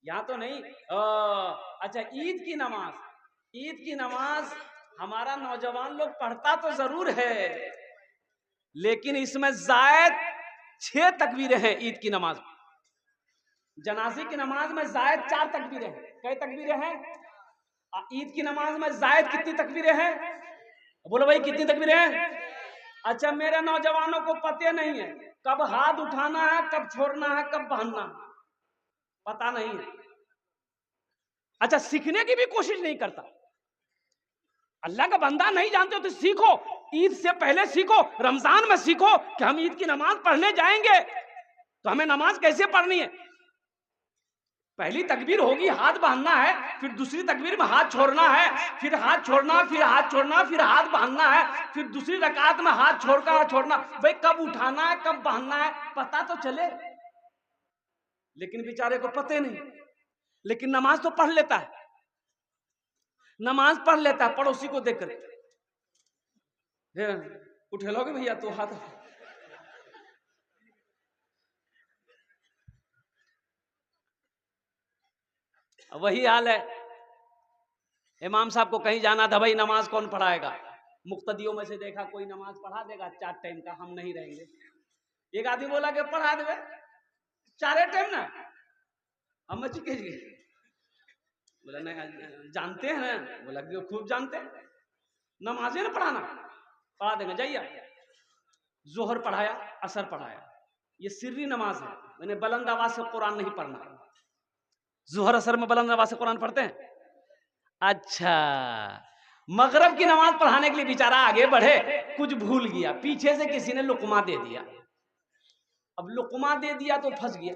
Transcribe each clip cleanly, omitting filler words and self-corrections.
यहाँ तो नहीं। अच्छा, ईद की नमाज हमारा नौजवान लोग पढ़ता तो जरूर है, लेकिन इसमें जायद 6 तकबीरें हैं ईद की नमाज में। जनाजे की नमाज में जायद 4 तकबीरें हैं। कई तकबीरें हैं? ईद की नमाज में जायद कितनी तकबीरें हैं? बोलो भाई, कितनी तकबीरें हैं? अच्छा, मेरे नौजवानों को पता नहीं है कब हाथ उठाना है, कब छोड़ना है, कब बांधना है, पता नहीं है। अच्छा, सीखने की भी कोशिश नहीं करता। अल्लाह का बंदा नहीं जानते हो तो सीखो, ईद से पहले सीखो, रमजान में सीखो कि हम ईद की नमाज पढ़ने जाएंगे तो हमें नमाज कैसे पढ़नी है। पहली तकबीर होगी हाथ बांधना है, फिर दूसरी तकबीर में हाथ छोड़ना है, फिर हाथ छोड़ना, फिर हाथ छोड़ना, फिर हाथ बांधना है, फिर दूसरी रकात में हाथ छोड़कर छोड़ना। भाई, कब उठाना है, कब बांधना है, पता तो चले। लेकिन बेचारे को पते नहीं। लेकिन नमाज तो पढ़ लेता है, नमाज पढ़ लेता है पड़ोसी को देखकर। उठे लोगे भैया तो हाथ। वही हाल है। इमाम साहब को कहीं जाना था, भाई नमाज कौन पढ़ाएगा? मुक्तदियों में से देखा कोई नमाज पढ़ा देगा 4 टाइम का, हम नहीं रहेंगे। एक आदमी बोला कि पढ़ा देवे 4 टाइम ना, हम मची के बोला नहीं जानते हैं ना, बोला कि खूब जानते हैं, नमाजें ना पढ़ाना, पढ़ा देंगे, जाइए। जोहर पढ़ाया, असर पढ़ाया, ये सिर्री नमाज है। मैंने बुलंद आवाज से कुरान नहीं पढ़ना। जोहर असर में बुलंद आवाज से कुरान पढ़ते हैं। अच्छा, मगरब की नमाज पढ़ाने के लिए बेचारा आगे बढ़े, कुछ भूल गया, पीछे से किसी ने लुकमा दे दिया। अब लुकमा दे दिया तो फंस गया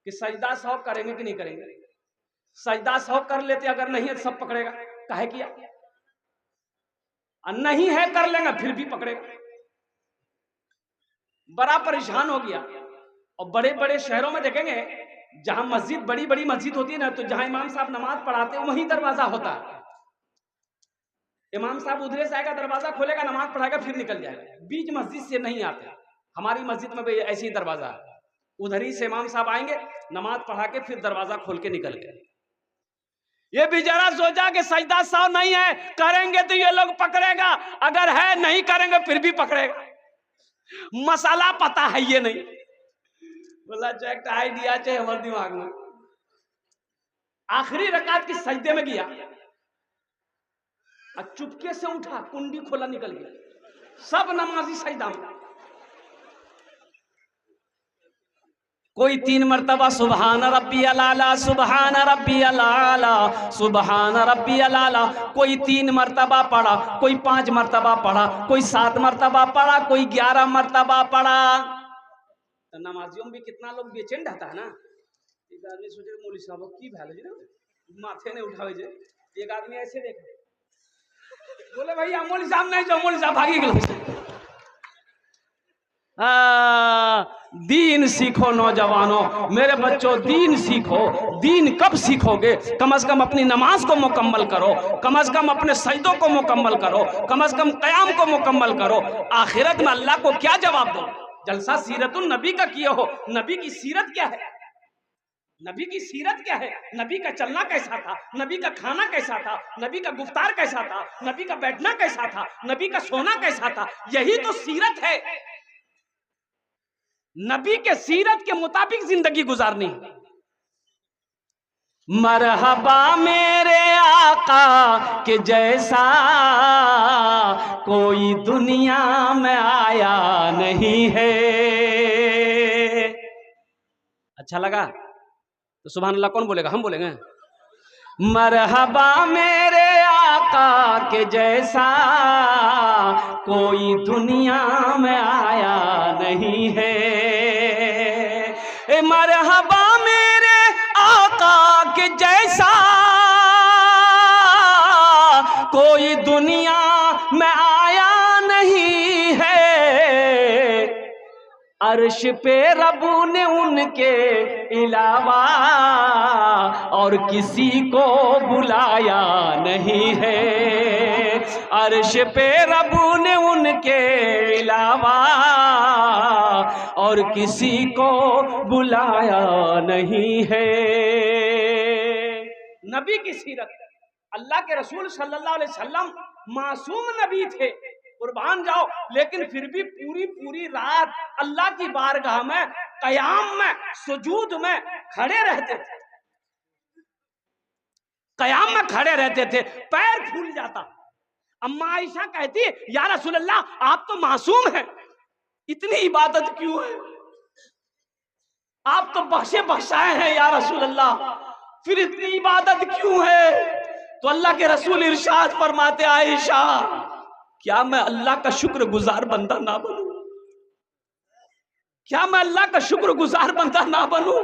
कि सजदा 100 करेंगे कि नहीं करेंगे। सजदा 100 कर लेते, अगर नहीं है तो सब पकड़ेगा, काहे किया? नहीं है कर लेंगे, फिर भी पकड़ेगा। बड़ा परेशान हो गया। और बड़े बड़े शहरों में देखेंगे जहां मस्जिद, बड़ी बड़ी मस्जिद होती है ना, तो जहां इमाम साहब नमाज पढ़ाते हैं वहीं दरवाजा होता है। इमाम साहब उधरे से आएगा, दरवाजा खोलेगा, नमाज पढ़ाएगा, फिर निकल जाएगा। बीच मस्जिद से नहीं आते। हमारी मस्जिद में भी ऐसे ही दरवाजा है, उधर ही से इमाम साहब आएंगे, नमाज पढ़ा के फिर दरवाजा खोल के निकल गए। ये बेचारा सोचा कि सजदा 100 नहीं है, करेंगे तो ये लोग पकड़ेगा, अगर है नहीं करेंगे फिर भी पकड़ेगा। मसाला पता है ये नहीं। बोला एक आइडिया चाहिए हमारे दिमाग में। आखिरी रकात की सजदे में गया, चुपके से उठा, कुंडी खोला, निकल गया, सब नमाजी सजदा में। कोई 3 मरतबा सुबहान रब्बियल आला, सुबहान रब्बियल आला, सुबहान रब्बियल आला, कोई 3 मरतबा पढ़ा, कोई 5 मरतबा पढ़ा, कोई 7 मरतबा पढ़ा, कोई 11 मरतबा पढ़ा। तो नमाजियों में भी कितना लोग बेचैन रहता है ना। एक आदमी सोचे मौलवी साहब की भैल जी माथे ने उठावे जे, एक आदमी ऐसे देखा, बोले भैया मौलवी साहब नहीं जाओ, मौलवी साहब भागी गए। दीन सीखो नौजवानों, मेरे बच्चों, दीन सीखो। दीन कब सीखोगे? कम से कम अपनी नमाज को मुकम्मल करो, कम से कम अपने सजदों को मुकम्मल करो, कम से कम क़याम को मुकम्मल करो। आखिरत में अल्लाह को क्या जवाब दो? जलसा सीरतुन नबी का किए हो, नबी की सीरत क्या है? नबी की सीरत क्या है? नबी का चलना कैसा था, नबी का खाना कैसा था, नबी का गुफ्तार कैसा था, नबी का बैठना कैसा था, नबी का सोना कैसा था, यही तो सीरत है। नबी के सीरत के मुताबिक जिंदगी गुजारनी। मरहबा मेरे आका के जैसा कोई दुनिया में आया नहीं है। अच्छा लगा तो सुभान अल्लाह कौन बोलेगा? हम बोलेंगे। मरहबा मेरे आका के जैसा कोई दुनिया में आया नहीं है। मरहबा मेरे आका के जैसा कोई दुनिया में आया नहीं है। अर्श पे रबू ने उनके अलावा और किसी को बुलाया नहीं है। अर्श पे रबू ने उनके अलावा और किसी को बुलाया नहीं है। नबी की सीरत, अल्लाह के रसूल सल्लल्लाहु अलैहि वसल्लम मासूम नबी थे, कुर्बान जाओ, लेकिन फिर भी पूरी पूरी रात अल्लाह की बारगाह में कयाम में सुजूद में खड़े रहते थे, कयाम में खड़े रहते थे, पैर फूल जाता। अम्मा आयशा कहती है या रसूल अल्लाह आप तो मासूम हैं, इतनी इबादत क्यों है, आप तो बख्शे बख्शाए हैं या रसूल अल्लाह, फिर इतनी इबादत क्यों है। तो अल्लाह के रसूल इरशाद फरमाते आयशा क्या मैं अल्लाह का शुक्रगुजार बंदा ना बनूं, क्या मैं अल्लाह का शुक्रगुजार बंदा ना बनूं।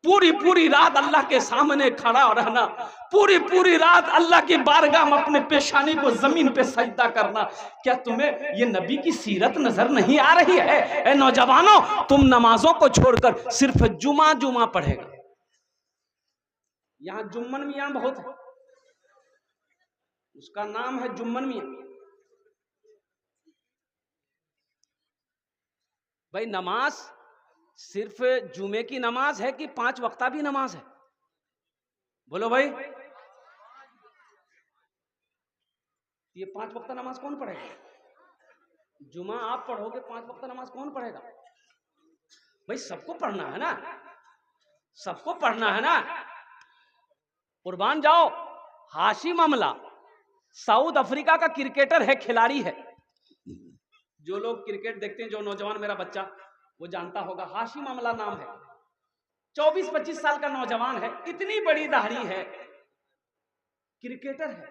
पूरी पूरी रात अल्लाह के सामने खड़ा रहना, पूरी पूरी रात अल्लाह की बारगाह में अपने पेशानी को जमीन पे सजदा करना, क्या तुम्हें ये नबी की सीरत नजर नहीं आ रही है। ए नौजवानों, तुम नमाजों को छोड़कर सिर्फ जुमा जुमा पढ़ेगा, यहां जुम्मन मियां बहुत है, उसका नाम है जुम्मन मियां। भाई नमाज सिर्फ जुमे की नमाज है कि 5 वक्ता भी नमाज है, बोलो भाई। ये 5 वक्ता नमाज कौन पढ़ेगा, जुमा आप पढ़ोगे, 5 वक्ता नमाज कौन पढ़ेगा। भाई सबको पढ़ना है ना, सबको पढ़ना है ना। कुर्बान जाओ, हाशिम अमला साउथ अफ्रीका का क्रिकेटर है, खिलाड़ी है, जो लोग क्रिकेट देखते हैं, जो नौजवान मेरा बच्चा वो जानता होगा, हाशिम अमला नाम है, 24-25 साल का नौजवान है, इतनी बड़ी दाढ़ी है, क्रिकेटर है,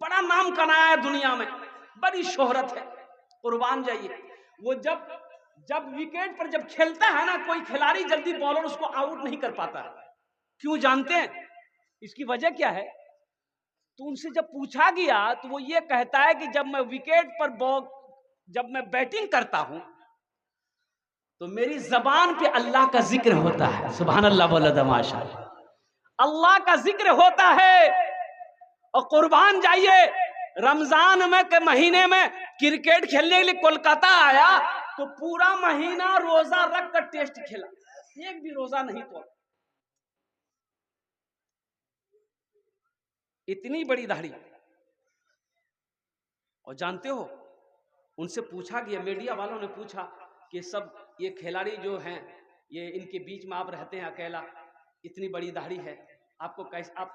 बड़ा नाम कमाया है दुनिया में, बड़ी शोहरत है। कुर्बान जाइए, वो जब विकेट पर जब खेलता है ना, कोई खिलाड़ी जल्दी बॉलर उसको आउट नहीं कर पाता है। क्यों जानते हैं इसकी वजह क्या है। तो उनसे जब पूछा गया तो वो ये कहता है कि जब मैं विकेट पर जब मैं बैटिंग करता हूं तो मेरी जबान पे अल्लाह का जिक्र होता है। सुभान अल्लाह बोला माशाअल्लाह, अल्लाह का जिक्र होता है। और कुर्बान जाइए, रमजान में के महीने में क्रिकेट खेलने के लिए कोलकाता आया तो पूरा महीना रोजा रख कर टेस्ट खेला, एक भी रोजा नहीं तोड़ा, इतनी बड़ी दाढ़ी। और जानते हो, उनसे पूछा गया, मीडिया वालों ने पूछा कि सब ये खिलाड़ी जो हैं, ये इनके बीच में आप रहते हैं अकेला, इतनी बड़ी दाढ़ी है, आप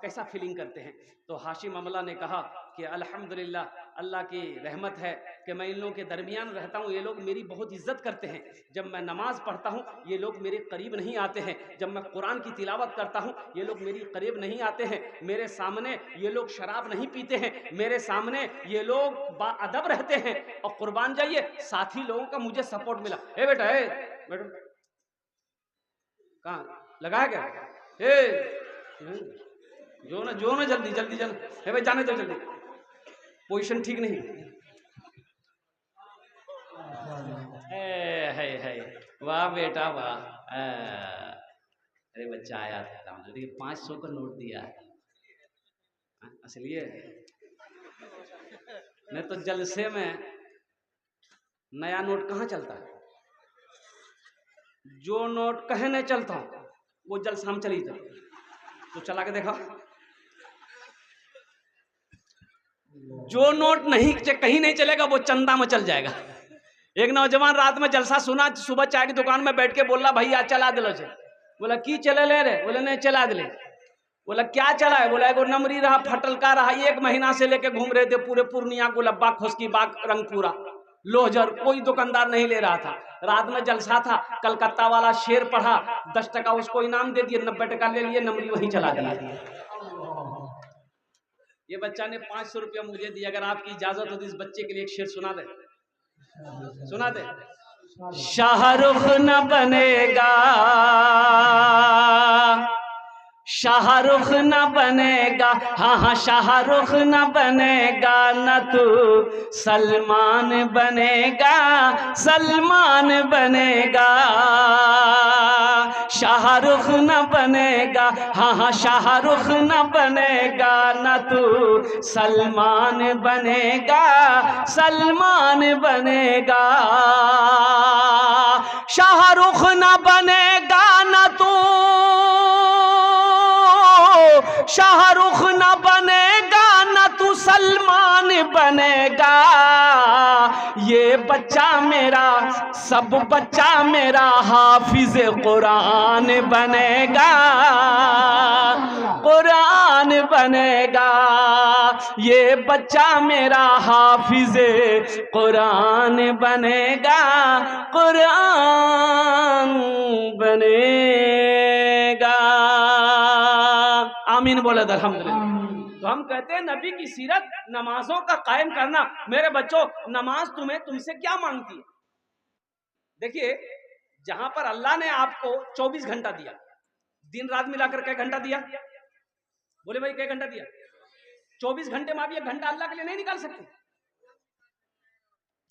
कैसा फीलिंग करते हैं। तो हाशिम अमला ने कहा कि अल्हम्दुलिल्लाह, अल्लाह की रहमत है कि मैं इन लोगों के दरमियान रहता हूँ, ये लोग मेरी बहुत इज्जत करते हैं। जब मैं नमाज पढ़ता हूँ ये लोग मेरे करीब नहीं आते हैं, जब मैं कुरान की तिलावत करता हूँ ये लोग मेरी करीब नहीं आते हैं, मेरे सामने ये लोग शराब नहीं पीते हैं, मेरे सामने ये लोग बाअदब रहते हैं। और कुर्बान जाइए, साथी लोगों का मुझे सपोर्ट मिला। ए बेटा, मैडम कहाँ लगाया क्या, जो ना जल्दी है भाई, जाने दो जल्दी, पोजीशन ठीक नहीं है। वाह बेटा वाह, अरे बच्चा आया था, 500 का नोट दिया है, इसलिए मैं तो जलसे में नया नोट कहाँ चलता है, जो नोट कहे नहीं चलता वो जलसा में चली जाए। तो चला के देखा, जो नोट नहीं कहीं नहीं चलेगा वो चंदा में चल जाएगा। एक नौजवान रात में जलसा सुना, सुबह चाय की दुकान में बैठ के बोला भैया चला दिलो से। बोला की चले ले रे, बोले नहीं चला दिले। बोला क्या चला है, बोला एगो नमरी रहा, फटल का रहा, 1 महीना से लेके घूम रहे थे पूरे पूर्णिया, गुलब्बा, खोसकी बाग, रंगपुरा, लोहजर, कोई दुकानदार नहीं ले रहा था। रात में जलसा था, कलकत्ता वाला शेर पढ़ा, 10 टका उसको इनाम दे दिए, 90 टका ले लिए, नमरी वहीं चला दिया। ये बच्चा ने 500 रुपया मुझे दिया, अगर आपकी इजाजत हो तो इस बच्चे के लिए एक शेर सुना दे, सुना दे। शाहरुख न बनेगा, शाहरुख न बनेगा, हाँ शाहरुख न बनेगा, न तू सलमान बनेगा, सलमान बनेगा। शाहरुख न बनेगा, हाँ शाहरुख न बनेगा, न तू सलमान बनेगा, सलमान बनेगा। शाहरुख न बनेगा, न तू शाहरुख न बनेगा न तू सलमान बनेगा। ये बच्चा मेरा, सब बच्चा मेरा हाफिज कुरान बनेगा, कुरान बनेगा। ये बच्चा मेरा हाफिज कुरान बनेगा, कुरान बनेगा। आमीन बोले अल्हम्दुलिल्लाह। तो हम कहते हैं नबी की सीरत, नमाजों का कायम करना। मेरे बच्चों, नमाज तुमसे क्या मांगती है? देखिए, जहां पर अल्लाह ने आपको 24 घंटा दिया, दिन रात मिलाकर कै घंटा दिया? बोले भाई कै घंटा दिया? 24 घंटे में आप 1 घंटा अल्लाह के लिए नहीं निकाल सकते?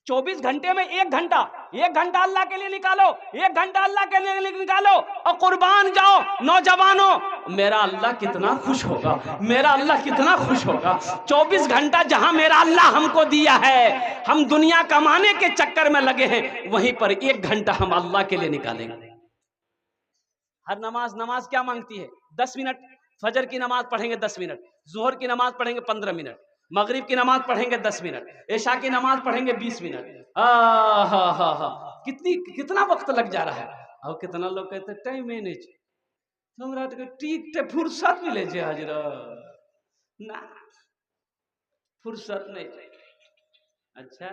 24 घंटे में 1 घंटा, 1 घंटा अल्लाह के लिए निकालो, 1 घंटा अल्लाह के लिए निकालो और कुर्बान जाओ। नौजवानों, मेरा अल्लाह कितना खुश होगा, मेरा अल्लाह कितना खुश होगा। 24 घंटा जहां मेरा अल्लाह हमको दिया है, हम दुनिया कमाने के चक्कर में लगे हैं, वहीं पर 1 घंटा हम अल्लाह के लिए निकालेंगे। हर नमाज क्या मांगती है? 10 मिनट। फजर की नमाज पढ़ेंगे 10 मिनट, जोहर की नमाज पढ़ेंगे 15 मिनट, मगरिब की नमाज पढ़ेंगे 10 मिनट, इशा की नमाज पढ़ेंगे 20 मिनट। कितना वक्त लग जा रहा है। और कितना लोग कहते हैं टाइम मैनेज, हमरा ठीक फुर्सत मिले जे हजरा ना, फुर्सत नहीं। अच्छा,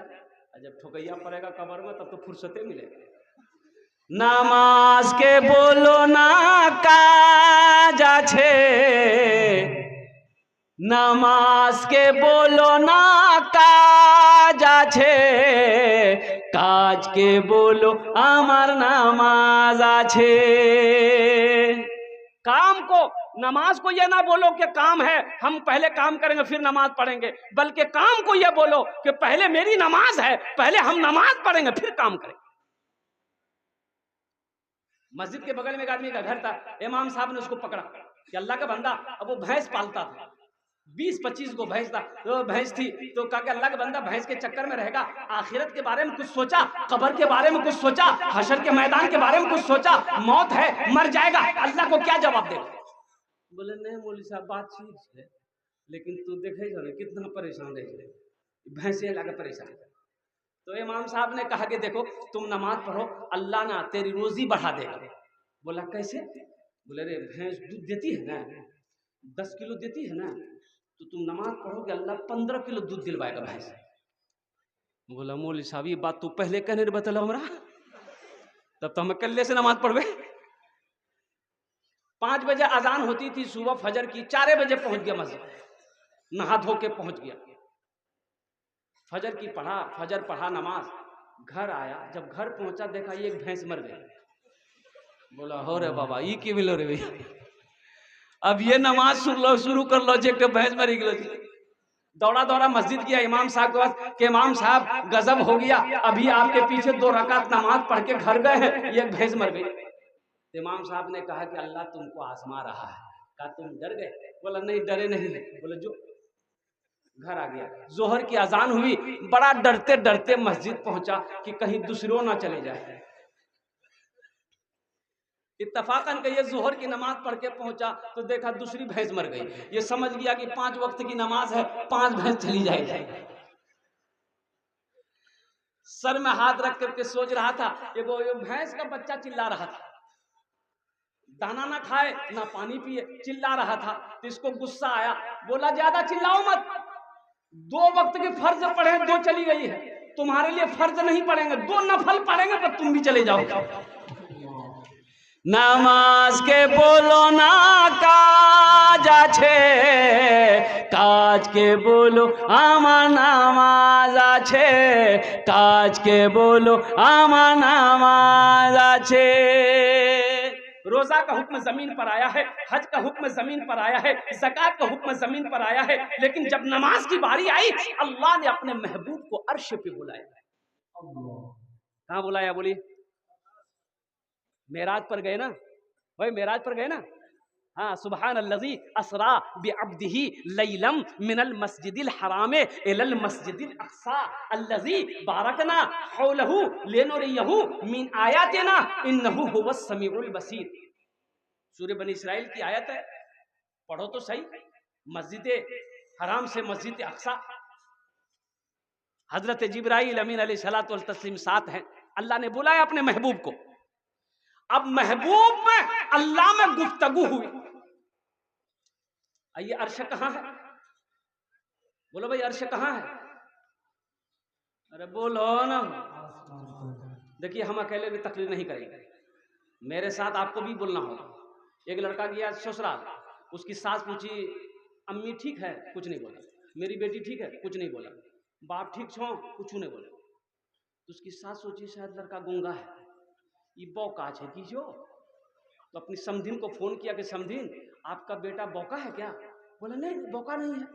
जब ठोकैया पड़ेगा कबर में तब तो फुर्सते मिलेगा। नमाज के बोलो ना काजा छे, नमाज के बोलो ना काजा छे, काज के बोलो आमार नमाज आछे। काम को, नमाज को यह ना बोलो कि काम है, हम पहले काम करेंगे फिर नमाज पढ़ेंगे, बल्कि काम को यह बोलो कि पहले मेरी नमाज है, पहले हम नमाज पढ़ेंगे फिर काम करेंगे। मस्जिद के बगल में एक आदमी का घर था, इमाम साहब ने उसको पकड़ा कि अल्लाह का बंदा, अब वो भैंस पालता था, 20-25 को भैंस था, तो भैंस थी, तो कहा कि अल्लाह का बंदा भैंस के चक्कर में रहेगा, आखिरत के बारे में कुछ सोचा, कब्र के बारे में कुछ सोचा, हशर के मैदान के बारे में कुछ सोचा, मौत है, मर जाएगा, अल्लाह को क्या जवाब देगा? बोले नहीं मौलवी साहब, बात ठीक है, लेकिन तू देखे जो कितना परेशान रहे, भैंसे लगा परेशान। तो इमाम साहब ने कहा कि देखो, तुम नमाज पढ़ो, अल्लाह ना तेरी रोजी बढ़ा देगा। बोला कैसे? बोले रे भैंस दूध देती है ना, 10 किलो देती है ना, तो तुम नमाज पढ़ोगे अल्लाह 15 किलो दूध दिलवाएगा भैंस। बोला मौलवी साहब ये बात तू पहले कहने बतला हमरा, तब तो हमें कल्ले से नमाज पढ़वे। 5 बजे अजान होती थी सुबह फजर की, 4 बजे पहुंच गया मस्जिद, नहा धो के पहुंच गया, फजर की पढ़ा, फजर पढ़ा, नमाज, घर आया, जब घर पहुंचा देखा ये एक भैंस मर गई। बोला हो रे बाबा ये की मिलो रे भैया, अब ये नमाज शुरू कर लो, जे भैंस मरी गई। दौड़ा दौड़ा मस्जिद गया इमाम साहब के पास कि इमाम साहब गजब हो गया, अभी आपके पीछे 2 रकात नमाज पढ़ के घर गए हैं, ये भैंस मर गई। इमाम साहब ने कहा कि अल्लाह तुमको आजमा रहा है। कहा तुम डर गए? बोला नहीं डरे नहीं। बोले जो, घर आ गया, जोहर की अजान हुई, बड़ा डरते डरते मस्जिद पहुंचा कि कहीं दूसरों ना चले जाए। इत्तफाकन के ये जोहर की नमाज पढ़ के पहुंचा तो देखा दूसरी भैंस मर गई। ये समझ गया कि 5 वक्त की नमाज है, 5 भैंस चली जाएगी। सर में हाथ रख करके सोच रहा था, वो भैंस का बच्चा चिल्ला रहा था, दाना ना खाए ना पानी पिए, चिल्ला रहा था। तो इसको गुस्सा आया, बोला ज्यादा चिल्लाओ मत, 2 वक्त के फर्ज पढ़े, 2 चली गई है, तुम्हारे लिए फर्ज नहीं पढ़ेंगे, 2 नफल पढ़ेंगे, पर तुम भी चले जाओ। नमाज के बोलो ना काजा छे, काज के बोलो आमा नमाज आछे, काज के बोलो आमा नमाज आछे। रोजा का हुक्म जमीन पर आया है, हज का हुक्म जमीन पर आया है, ज़कात का हुक्म जमीन पर आया है, लेकिन जब नमाज की बारी आई अल्लाह ने अपने महबूब को अर्श पे बुलाया। कहाँ बुलाया? बोलिए, मेराज पर गए ना भाई, मेराज पर गए ना। हाँ, सुबहान अल्लज़ी असरा बिअब्दिही लैलम मिनल मस्जिदिल हरामे इलल मस्जिदिल अक़सा अल्लज़ी बारकना हौलहू लिनुरियहू मिन आयातिना इन्नहू हुवस समीउल बसीर। सूरह बनी इस्राइल की आयत है। पढ़ो तो सही। मस्जिद हराम से मस्जिद अक्सा, हजरत जिब्राइल अमीन अलैहिस्सलातु वल तस्लीम साथ हैं। अल्लाह ने बुलाया अपने महबूब को। अब महबूब में अल्लाह में गुफ्तगू हुई। आइए, अर्श कहाँ है? बोलो भाई, अर्श कहाँ है? अरे बोलो ना। देखिए, हम अकेले भी तकरीर नहीं करेंगे, मेरे साथ आपको भी बोलना होगा। एक लड़का गया ससुराल, उसकी सास पूछी, अम्मी ठीक है? कुछ नहीं बोला। मेरी बेटी ठीक है? कुछ नहीं बोला। बाप ठीक छो? कुछ नहीं बोला। तो उसकी सास सोची शायद लड़का गूंगा है, ये बौका है कि जो। तो अपनी समधीन को फोन किया कि समधीन, आपका बेटा बौका है क्या? बोला नहीं, बौका नहीं है।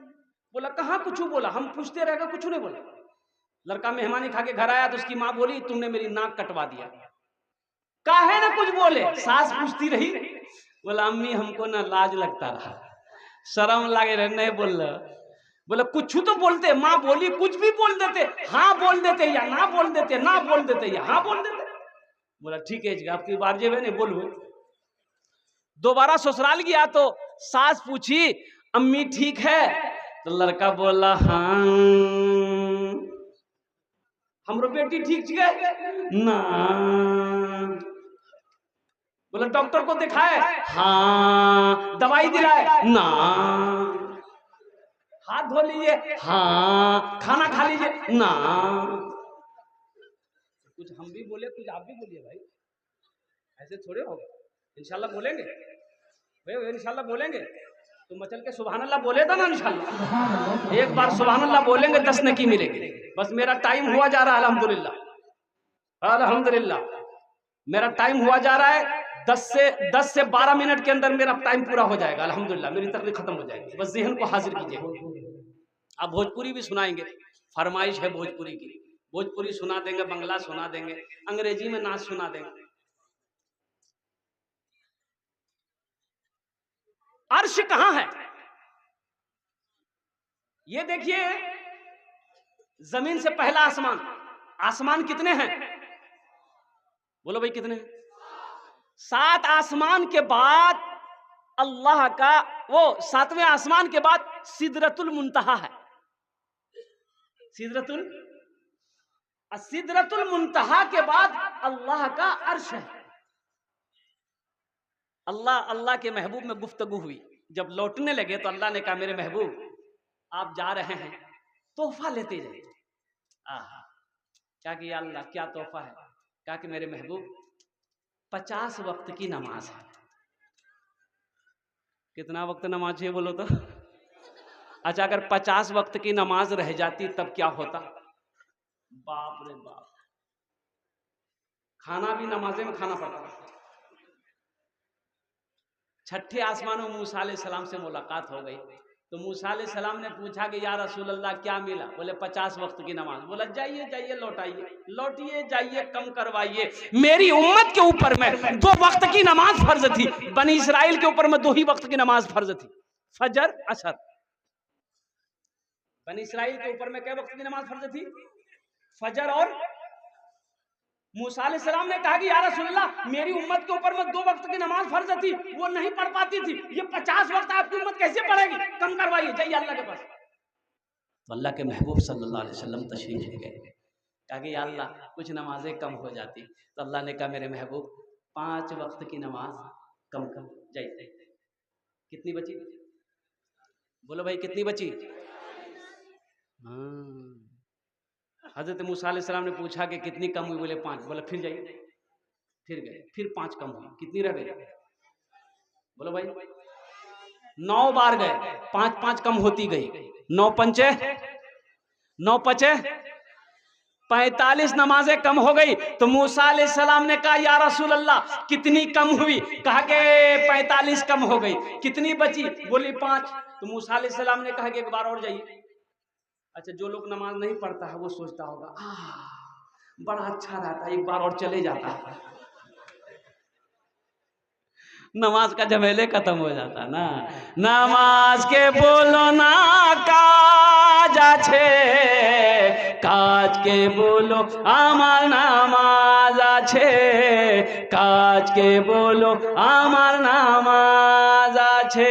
बोला कहाँ कुछ बोला? हम पूछते रहेगा, कुछ नहीं बोला। लड़का मेहमानी खा के घर आया तो उसकी माँ बोली, तुमने मेरी नाक कटवा दिया। काहे ना कुछ बोले? सास पूछती रही। बोला अम्मी हमको ना लाज लगता रहा, शर्म लगे रहे, नहीं बोल रहा। बोला कुछ तो बोलते। माँ बोली कुछ भी बोल देते, हाँ बोल देते या ना बोल देते, ना बोल देते या हाँ बोल देते। बोला ठीक है, आपकी बार जे नहीं बोलू। दोबारा ससुराल गया तो सास पूछी, अम्मी ठीक है? तो लड़का बोला हाँ। हमरो बेटी ठीक है ना? बोला डॉक्टर को दिखाए? हाँ। दवाई दिलाए? ना। हाथ धो लीजिए? हाँ। खाना खा लीजिए? ना। कुछ हम भी बोले, कुछ आप भी बोलिए भाई, ऐसे थोड़े होगा। इंशाल्लाह बोलेंगे भाई, इंशाल्लाह बोलेंगे तो मचल के सुभान अल्लाह बोले था ना। इंशाल्लाह एक बार सुभान अल्लाह बोलेंगे 10 नेकी मिलेगी। बस मेरा टाइम हुआ जा रहा है, अल्हम्दुलिल्लाह अल्हम्दुलिल्लाह मेरा टाइम हुआ जा रहा है। 10 से 12 मिनट के अंदर मेरा टाइम पूरा हो जाएगा अल्हम्दुलिल्लाह, मेरी तकरीर खत्म हो जाएगी। बस ज़हन को हाजिर कीजिए। आप भोजपुरी भी सुनाएंगे, फरमाइश है भोजपुरी की। भोजपुरी सुना देंगे, बंगला सुना देंगे, अंग्रेजी में नाच सुना देंगे। अर्श कहां है? ये देखिए, जमीन से पहला आसमान। आसमान कितने हैं? बोलो भाई कितने? 7 आसमान के बाद अल्लाह का वो 7वें आसमान के बाद सिदरतुल मुंतहा है। सिदरतुल मुंतहा के बाद अल्लाह का अर्श है। अल्लाह के महबूब में गुफ्तगू हुई। जब लौटने लगे तो अल्लाह ने कहा मेरे महबूब आप जा रहे हैं, तोहफा लेते जाइए। क्या कि अल्लाह क्या तोहफा है? कहा कि मेरे महबूब 50 वक्त की नमाज है। कितना वक्त नमाज है बोलो तो? अच्छा, अगर 50 वक्त की नमाज रह जाती तब क्या होता? बाप रे बाप, खाना भी नमाजे में खाना पड़ता। छठे आसमान में मूसा अलैहिस्सलाम से मुलाकात हो गई तो मूसा अलैहिस्सलाम ने पूछा कि या रसूल अल्लाह क्या मिला? बोले 50 वक्त की नमाज। बोला जाइए जाइए, लौटिए जाइए, कम करवाइए। मेरी उम्मत के ऊपर में 2 वक्त की नमाज फर्ज थी, बनी इसराइल के ऊपर में 2 ही वक्त की नमाज फर्ज थी, फजर असर। बनी इसराइल के ऊपर में क्या वक्त की नमाज फर्ज थी? फजर और। मूसा अलैहिस्सलाम ने कहा कि या रसूलल्लाह मेरी उम्मत के ऊपर में 2 वक्त की नमाज फर्ज थी, वो नहीं पढ़ पाती थी, ये 50 वक्त आपकी उम्मत कैसे पढ़ेगी? कम करवाइए, जाइए अल्लाह के पास। तो अल्लाह के महबूब सल्लल्लाहु अलैहि वसल्लम तशरीफ ले गए। कहा कि या अल्लाह कुछ नमाजें कम हो जाती। तो अल्लाह ने कहा मेरे महबूब 5 वक्त की नमाज कम कर जाइए। कितनी बची? बोलो भाई कितनी बची? हजरत मूसा अलैहिस्सलाम ने पूछा कि कितनी कम हुई? बोले 5। बोले फिर जाइए, फिर गए, फिर 5 कम हुई। कितनी रह गई? बोलो भाई 9 बार गए, 5 कम होती गई। 9 पंचे 9 पचे 45 नमाजें कम हो गई। तो मूसा अलैहिस्सलाम ने कहा या रसूल अल्लाह कितनी कम हुई? कहा कि 45 कम हो गई। कितनी बची? बोली 5। तो मूसा अलैहिस्सलाम ने कहा कि एक बार और जाइए। अच्छा, जो लोग नमाज नहीं पढ़ता है वो सोचता होगा बड़ा अच्छा रहता, एक बार और चले जाता, नमाज का झमेले खत्म हो जाता ना। नमाज के बोलो ना काज আছে, काज के बोलो আমার নামাজ আছে, काज के बोलो আমার নামাজ আছে।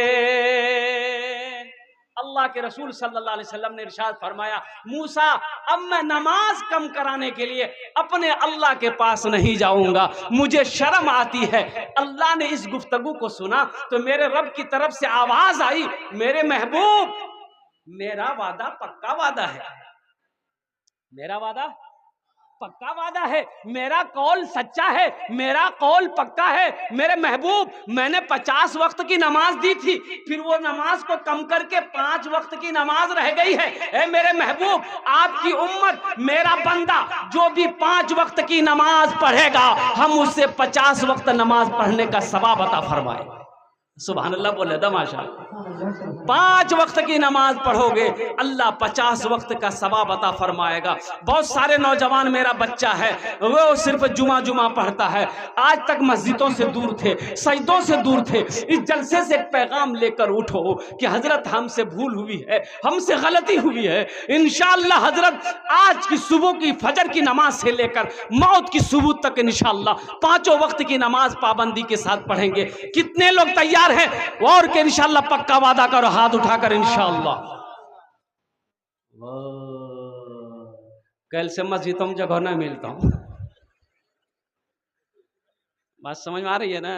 अल्लाह के रसूल सल्लल्लाहु अलैहि वसल्लम ने इरशाद फरमाया, मूसा अब मैं नमाज कम कराने के लिए अपने अल्लाह के पास नहीं जाऊंगा, मुझे शर्म आती है। अल्लाह ने इस गुफ्तगू को सुना तो मेरे रब की तरफ से आवाज आई, मेरे महबूब मेरा वादा पक्का वादा है, मेरा वादा पक्का वादा है, मेरा कौल सच्चा है, मेरा कौल पक्का है। मेरे महबूब मैंने 50 वक्त की नमाज दी थी, फिर वो नमाज को कम करके 5 वक्त की नमाज रह गई है। ए मेरे महबूब आपकी उम्मत, मेरा बंदा जो भी 5 वक्त की नमाज पढ़ेगा हम उससे 50 वक्त नमाज पढ़ने का सवाब अता फरमाए। सुभान अल्लाह बोले दमाशा। 5 वक्त की नमाज पढ़ोगे अल्लाह 50 वक्त का सवाब अता फरमाएगा। बहुत सारे नौजवान, मेरा बच्चा है वो सिर्फ जुमा पढ़ता है, आज तक मस्जिदों से दूर थे, सजदों से दूर थे। इस जलसे से एक पैगाम लेकर उठो कि हजरत हमसे भूल हुई है, हमसे गलती हुई है। इंशाअल्लाह हजरत आज की सुबह की फजर की नमाज से लेकर मौत की सुबह तक इंशाअल्लाह 5 वक्त की नमाज पाबंदी के साथ पढ़ेंगे। कितने लोग तैयार है? और के इंशाअल्लाह पक्का वादा करो हाथ उठाकर इंशाअल्लाह। कल से मस्जिदों में जगह नहीं मिलता हूं। बात समझ में आ रही है ना?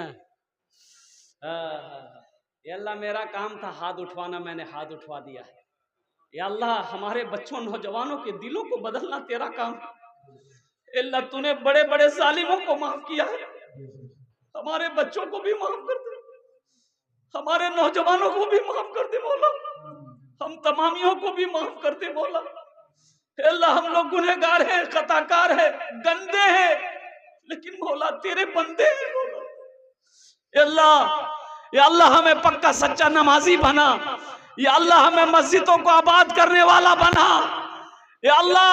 ये अल्लाह मेरा काम था हाथ उठवाना, मैंने हाथ उठवा दिया है। या अल्लाह हमारे बच्चों नौजवानों के दिलों को बदलना तेरा काम। अल्लाह तूने बड़े बड़े जालिमों को माफ किया है, हमारे बच्चों को भी माफ कर दे, हमारे नौजवानों को भी माफ कर दे मौला, हम तमामियों को भी माफ कर दे मौला। अल्लाह हम लोग गुनहगार हैं, खताकार हैं, गंदे हैं, लेकिन मौला तेरे बंदे हैं मौला। या अल्लाह हमें पक्का सच्चा नमाजी बना, या अल्लाह हमें मस्जिदों को आबाद करने वाला बना। या अल्लाह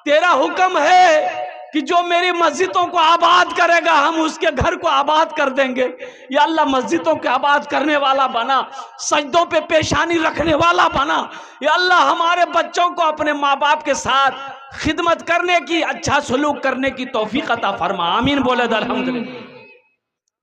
तेरा हुक्म है कि जो मेरी मस्जिदों को आबाद करेगा हम उसके घर को आबाद कर देंगे। या अल्लाह मस्जिदों को आबाद करने वाला बना, सजदों पे पेशानी रखने वाला बना। या अल्लाह हमारे बच्चों को अपने माँ बाप के साथ खिदमत करने की, अच्छा सलूक करने की तौफीक अता फरमा। आमीन बोले अल्हम्दुलिल्लाह।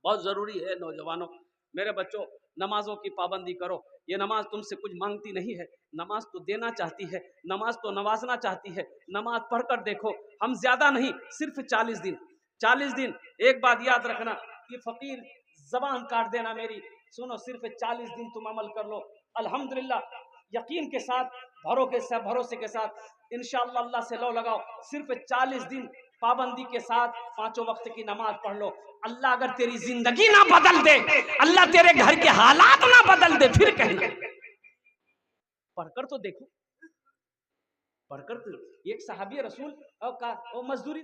बहुत जरूरी है नौजवानों, मेरे बच्चों नमाजों की पाबंदी करो। ये नमाज तुमसे कुछ मांगती नहीं है, नमाज तो देना चाहती है, नमाज तो नवाजना चाहती है। नमाज पढ़कर देखो, हम ज्यादा नहीं, सिर्फ 40 दिन। 40 दिन एक बात याद रखना, ये फकीर जबान काट देना मेरी, सुनो, सिर्फ 40 दिन तुम अमल कर लो अल्हम्दुलिल्लाह, यकीन के साथ, भरोसे के साथ इंशाअल्लाह अल्लाह से लो लगाओ। सिर्फ 40 दिन पाबंदी के साथ 5 वक्त की नमाज पढ़ लो। अल्लाह अगर तेरी जिंदगी ना बदल दे, अल्लाह तेरे घर के हालात ना बदल दे, फिर कहना। पढ़कर तो देखो, पढ़कर तो। एक सहाबी रसूल और मजदूरी